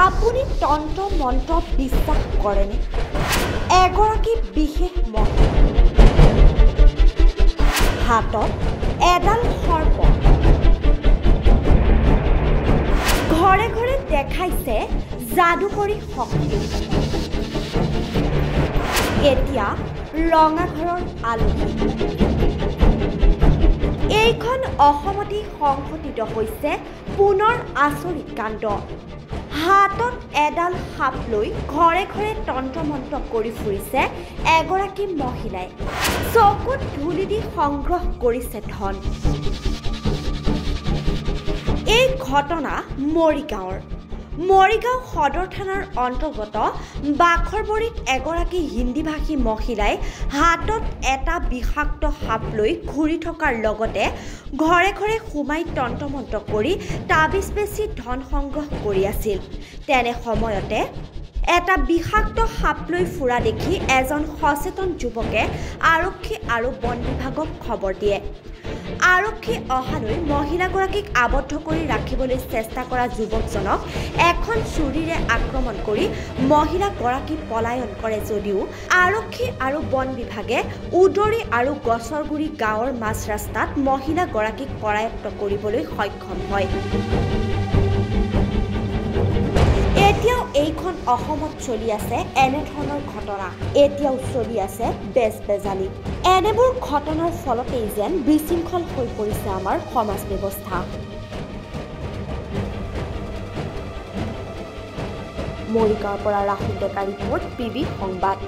আপুনি তন্ত্ৰ মন্ত্ৰ বিশ্বাস কৰেনে? এগৰাকী বিশেষ মহিলা হাতত এডাল সৰ্প ঘৰে ঘৰে দেখাইছে যাদুকৰী শক্তি। এতিয়া ৰঙাঘৰৰ আলহী এইখন অসমতেই সংঘটিত হৈছে পুনৰ আচৰিত কাণ্ড। হাতত এডাল সাপ লৈ ঘৰে ঘৰে তন্ত্ৰ মন্ত্ৰ কৰি ফুৰিছে এগৰাকী মহিলাই। চকুত ধূলি দি সংগ্ৰহ কৰিছে ধন। এই ঘটনা মৰিগাঁও সদৰ থানাৰ অন্তৰ্গত বাখৰবৰীত এগৰাকী হিন্দীভাষী মহিলাই হাতত এটা বিষাক্ত সাপ লৈ ঘূৰি থকাৰ লগতে ঘৰে ঘৰে সোমাই তন্ত্ৰমন্ত্ৰ কৰি তাবিজ বেচি ধন সংগ্ৰহ কৰি আছিল। তেনে সময়তে এটা বিষাক্ত সাপ লৈ ফুৰা দেখি এজন সচেতন যুৱকে আৰক্ষী আৰু বন বিভাগক খবৰ দিয়ে। আৰক্ষী অহালৈ মহিলাগৰাকীক আবদ্ধ কৰি ৰাখিবলৈ চেষ্টা কৰা যুৱকজনক এখন চুৰিৰে আক্ৰমণ কৰি মহিলাগৰাকী পলায়ন কৰে যদিও আৰক্ষী আৰু বন বিভাগে উদৰি আৰু গছৰগুৰি গাঁৱৰ মাজ ৰাস্তাত মহিলাগৰাকীক কৰায়ত্ব কৰিবলৈ সক্ষম হয়। এতিয়াও এইখন অসমত চলি আছে এনেধৰণৰ ঘটনা। এতিয়াও চলি আছে বেজবেজালি। এনেবোৰ ঘটনাৰ ফলতেই যেন বিশৃংখল হৈ পৰিছে আমাৰ সমাজ ব্যৱস্থা। মৰিগাঁৱৰ পৰা ৰাহুল ডেকা ৰিপৰ্ট, PB সংবাদ।